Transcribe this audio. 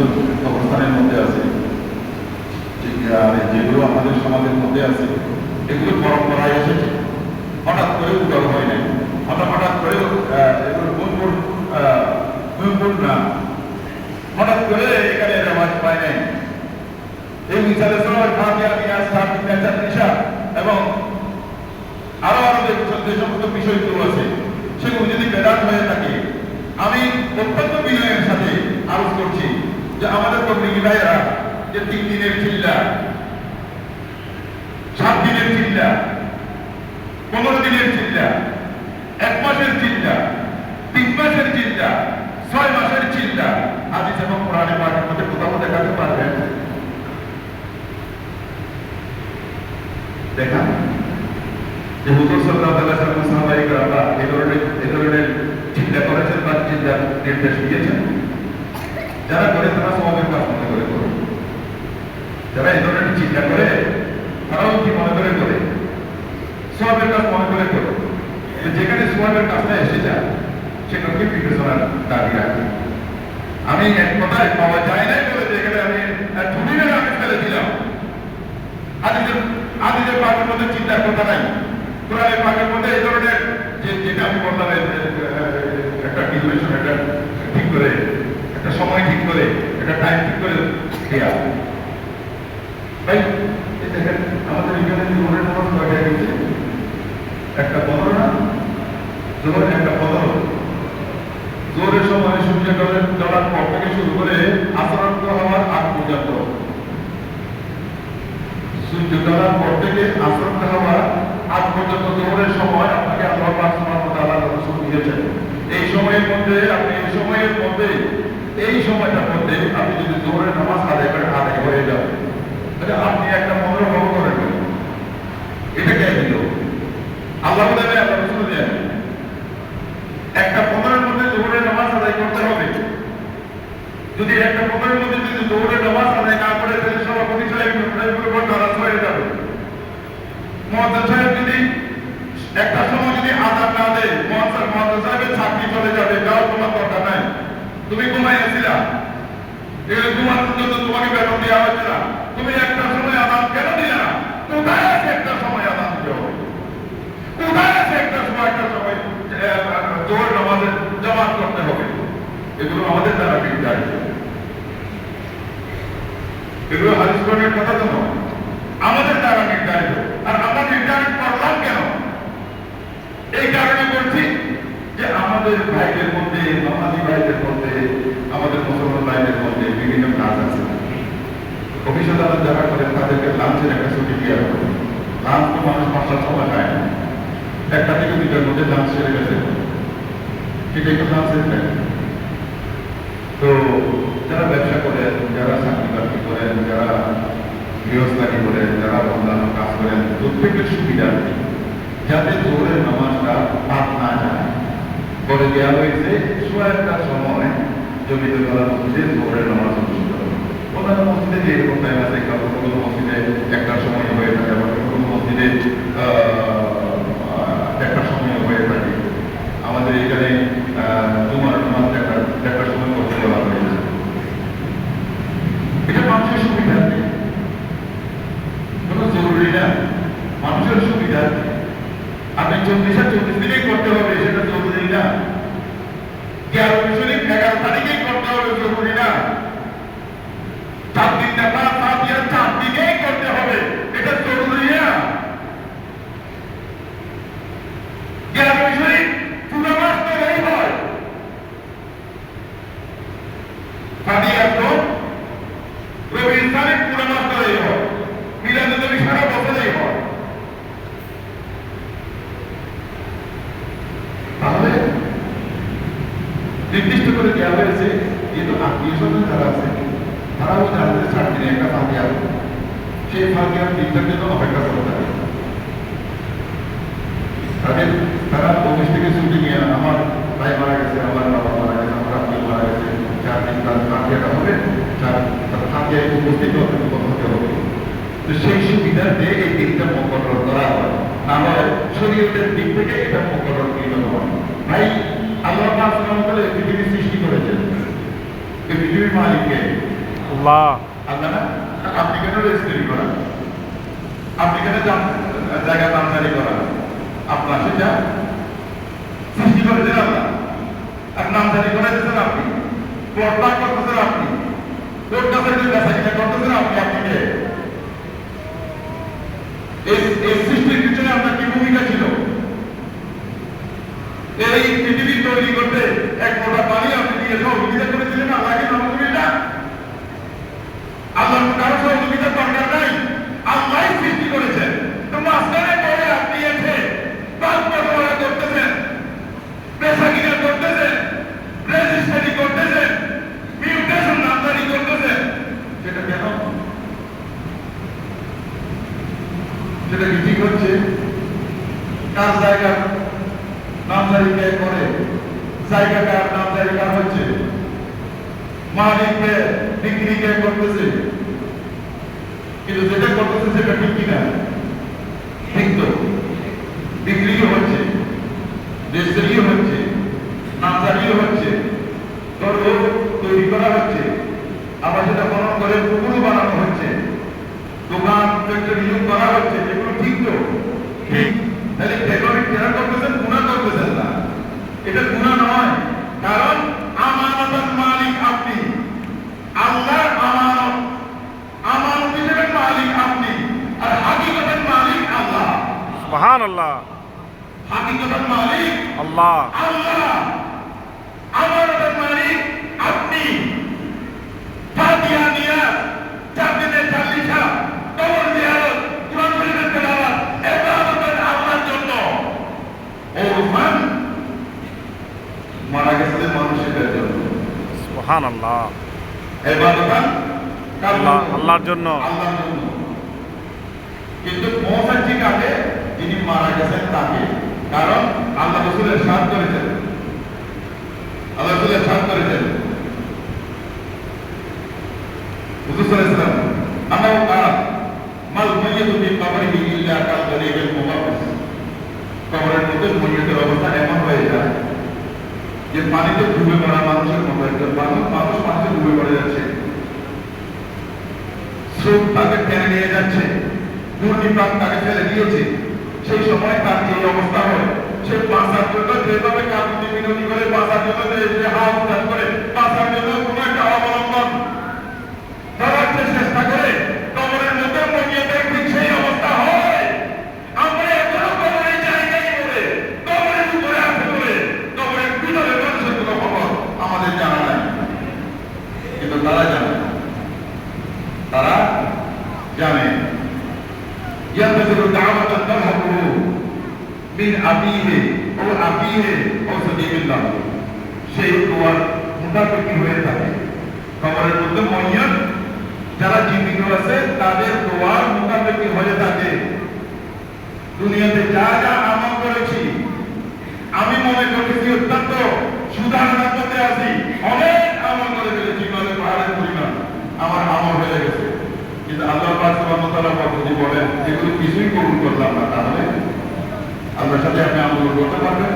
নাজুক অবস্থানের মধ্যে আছে, যেগুলো আমাদের সমাজের মধ্যে আছে, এগুলো পরম্পরায় এসেছে, হঠাৎ করে উদয় হয় নাই। আমরা হঠাৎ করে এগুলো গুনগুন না, হঠাৎ করে এখানে রেওয়াজ পায় নাই। এই মিসালে সময় ফাতিহা নিয়াজ তাহমিদ নেজাত নিশা এবং আরো যে সমস্ত বিষয়গুলো আছে সেগুলো যদি বেদাত হয়ে থাকে, আমি অত্যন্ত বিনয়ের সাথে আরোপ করছি যে আমাদের তবলিগী ভাইয়েরা যে 3 দিনের চিল্লা, 7 দিনের চিল্লা, 15 দিনের চিল্লা, 1 মাসের চিল্লা, 3 মাসের চিল্লা, 6 মাসের চিল্লা হাদিস এবং কোরআনে পাকের মধ্যে কোথাও দেখাতে পারবেন? দেখা যে হুজুর সাল্লাল্লাহু আলাইহি ওয়াসাল্লাম সাহাবায়ে কেরামরা এই ধরনের চিন্তা করেছেন বা চিন্তা নির্দেশ দিয়েছেন। যারা করে তারা সওয়াবের কাজ মনে করে করে, যারা এই ধরনের চিন্তা করে তারাও কি মনে করে করে সওয়াবের কাজ মনে করে করে। যেখানে সওয়াবের কাজটা এসে যায় সেটাকে বিবেচনার দাবি রাখি। আমি এক কথায় পাওয়া যায় না বলে যেখানে আমি ঢুকিয়ে আমি ফেলে দিলাম। আদিদের পাকের মধ্যে চিন্তার কথা নাই, কোরআনের পাকের মধ্যে এই ধরনের যেটা আমি বললাম একটা ডিউরেশন, একটা ঠিক করে, একটা সময় ঠিক করে, একটা টাইম ঠিক করে দেয়া। ভাই দেখেন আমাদের এখানে জোহরের নামাজ কয়টা গেছে? একটা 15 না, জোহর একটা 15। জোহরের সময় সূর্য ডলার পর থেকে শুরু করে আসর হওয়ার আগ পর্যন্ত, সূর্য ডলার পর থেকে আসর হওয়ার আগ পর্যন্ত জোহরের সময় আপনাকে আল্লাহ পাক সুবহানাহু ওয়া তাআলা রাসূল দিয়েছেন। এই সময়ের মধ্যে আপনি এই সময়টার মধ্যে আপনি যদি জোহরের নামাজ আদায় হয়ে যান, তাহলে আপনি একটা মনের ভাব করেন। এটা কে দিল? আল্লাহ দেবে, আল্লাহ রাসূল দেন। একটা 15-এর মধ্যে জোহরের নামাজ আদায় করতে হবে। যদি একটা 15-এর মধ্যে যদি জোহরের নামাজ আদায় না করে তাহলে সভাপতি সাহেবের উপর নারাজ হয়ে যাবে। মুয়াজ্জিন সাহেব যদি একটা সময় যদি আযান না দেয়, মুয়াজ্জিন সাহেবের চাকরি চলে যাবে, যাও তোমার দরকার নাই, তুমি ঘুমাইয়াছিলা, এগুলো ঘুমানোর জন্য তোমাকে বেতন দেওয়া হচ্ছে না, তুমি একটা সময় আযান কেন দিলে না? কোথায় আছে একটা সময় আযান দিতে হবে? কোথায় আছে একটা সময় জোহর নামাজের জামাত করতে হবে? এগুলো আমাদের দ্বারা নির্ধারিত, এগুলো হাদিস কোরআনের কথা তো নয়, আমাদের দ্বারা নির্ধারিত। আর আমরা নির্ধারিত করলাম কেন? এই কারণে বলছি যে আমাদের ভাইদের মধ্যে, নামাজি ভাইদের মধ্যে, আমাদের মুসলমান ভাইদের মধ্যে বিভিন্ন কাজ আছে। অফিস আদালত যারা করেন তাদেরকে লাঞ্চের একটা ছুটি দেওয়া হবে। লাঞ্চ তো মানুষ 5টার সময় খায় না, 1টা থেকে 2টার মধ্যে লাঞ্চ সেরে গেছে, সেটাই তো লাঞ্চের টাইম। তো যারা ব্যবসা করেন, যারা চাকরি বাকরি করেন, যারা গৃহস্থালি করেন, যারা অন্যান্য কাজ করেন, প্রত্যেকের সুবিধা যাতে জোহরের নামাজটা বাদ না যায় করে দেওয়া হয়েছে। 1টার সময় জমিতে করা মসজিদে জোহরের নামাজ অনুষ্ঠিত হবে। অন্যান্য মসজিদে যে এরকম টাইম আছে, কোনো মসজিদে 1টার সময় হয়ে থাকে, আবার কোনো মসজিদে 1টার সময় হয়ে থাকে। আমাদের এখানে জুমার নামাজ 1টার সময় করতে দেওয়া হয়েছে। এটা মানুষের সুবিধা, কোনো জরুরি না, মানুষের সুবিধা। আপনি 24 দিনেই করতে হবে সেটা জরুরি না, 11 তারিখেই করতে হবে জরুরি না, 4 দিন দেখা 4 দিনেই করতে হবে এটা জরুরি না। 11 পুরো মাস তো এই হয়, রবি ইসলামিক পুরো মাস তো এই হয়, মিলাদুন্নবী সারা বছরেই হয়। তাহলে নির্দিষ্ট করে দেওয়া হয়েছে, যেহেতু আত্মীয় স্বজন যারা আছে তারাও জানতে 4 দিনে একটা ফাতিহা, সেই ফাতিহার দিনটার জন্য অপেক্ষা করে থাকে। তারা অফিস থেকে ছুটি নিয়ে, আমার ভাই মারা গেছে, আমার বাবা মারা গেছে, আমার আত্মীয় মারা গেছে, 4 দিন তার ফাতিহাটা হবে, ফাতিহায় উপস্থিত হতে হবে। তো সেই সুবিধাতে এই দিনটা মুকরর করা হয়, না হয় শরীয়তের দিক থেকে এটা মুকরর করা হয়। ভাই আল্লাহ পাক সুবহানাহু ওয়া তাআলা পৃথিবী সৃষ্টি করেছেন, এই পৃথিবীর মালিককে আল্লাহ। আল্লাহ না। আপনি কেন রেজিস্ট্রি করা, আপনি কেন জায়গা নামজারি করা, আপনার সেটা সৃষ্টি করেছেন আল্লাহ, আর নামজারি করেছেন আপনি, পর্দা করতেছেন আপনি, কোর্ট কাছারি বেচা কিনা করতেছেন আপনি। আপনাকে এই সৃষ্টির পিছনে আপনার কি ভূমিকা ছিল? এই পৃথিবী তৈরি করতে এক ফোঁটা পানি আপনি দিয়ে সহযোগিতা করেছিলেন আল্লাহকে। নবীরা আল্লাহ কারো সহযোগিতার দরকার নাই, আল্লাহ সৃষ্টি করেছেন। তো মাঝখানে পরে আপনি এসে বাগবাগোয়া করতেছেন, পেশা কিনা করতেছেন, রেজিস্ট্রি করতেছেন, মিউটেশন নামজারি করতেছেন। সেটা কেন? সেটা কি ঠিক হচ্ছে? কার জায়গা নামজারি কে করে? জায়গা কার নামজারি কার হচ্ছে? মালিককে বিক্রি কে করতেছে? কিন্তু যেটা করতেছে সেটা ঠিক কিনা? ঠিক তো। বিক্রিও হচ্ছে, রেজিস্ট্রিও হচ্ছে, নামজারিও হচ্ছে, দরও তৈরি করা হচ্ছে, আবার সেটা বহন করে পুকুরও বানানো হচ্ছে, দোকান ফ্যাক্টরিও করা হচ্ছে। এগুলো ঠিক তো? ঠিক। তাহলে এভাবে কেন করতেছেন? গুনাহ করতেছেন না, এটা গুনাহ নয়। কারণ আমানতের মালিক আপনি, আল্লাহর আমানত, আমানত হিসেবে মালিক আপনি, আর হাকিকতের মালিক আল্লাহ। সুবহানাল্লাহ। হাকিকতের মালিক আল্লাহ। আল্লাহ, আমানতের মালিক আপনি। ফাতিহা নিয়াজ, চাকরিতে চালিশা, কবর জিয়ারত, কুরআন শরীফের তেলাওয়াত, ইবাদতের আল্লাহর জন্য। ওমান মারা গেছে মানুষের জন্য। সুবহানাল্লাহ। ইবাদত আল্লাহর জন্য। আল্লাহর জন্য। কিন্তু পৌঁছাচ্ছি কাকে? যিনি মারা গেছেন তাকে। কারণ আল্লাহ রাসূলের সাথ করেছেন, আল্লাহ রাসূলের সাথ করেছেন হুজুর সাল্লাল্লাহু আলাইহি ওয়াসাল্লাম আনাহু ক্বালা মাল মাইয়িতু ফি কবরিহি ইল্লা কাল গরিবিল মুবাররাস। কবরের মধ্যে মাইয়িতের অবস্থা এমন হয়ে যায় যে পানিতে ডুবে মরা মানুষের মতো। একজন মানুষ পানিতে ডুবে পড়ে যাচ্ছে, স্রোত তাকে টেনে নিয়ে যাচ্ছে, ঘূর্ণিপাক তাকে ফেলে দিয়েছে। সেই সময় তার যে অবস্থা হয়, সে বাঁচার জন্য যেভাবে কাকুতি বিনতি করে, বাঁচার জন্য যে হাত উঠান করে, বাঁচার জন্য কোন একটা অবলম্বন করার যে চেষ্টা করে, কবরের মধ্যে মরিয়তের ঠিক সেই অবস্থা হয়। আমরা এখনো কবরের জায়গায় বলে, কবরের উপরে আছে বলে, কবরের ভিতরে মানুষের কোনো খবর আমাদের জানা নাই। কিন্তু তারা জানে, তারা জানে। ইয়ান্তাজিরু দাওয়াতান তারহাবুহু মিন আবিহি ও আবিহি ও সাদিবিল্লাহ। সেই দোয়ার মুতাবিকি হয়ে থাকে। কবরের মধ্যে মরিয়ত যারা জীবিত আছে তাদের দোয়ার মুতাবিকি হয়ে থাকে। দুনিয়াতে যা যা আমল করেছি, আমি মনে করেছি অত্যন্ত সুধারণার মধ্যে আছি, অনেক আমল করে ফেলেছি, মানে পাহাড়ের পরিমাণ আমার আমল হয়ে গেছে। কিন্তু আল্লাহ পাক সুবহানাহু ওয়া তাআলা পদ্ধতি বলেন, এগুলো কিছুই কবুল করলাম না, তাহলে আল্লাহর সাথে আপনি আমল করতে পারবেন?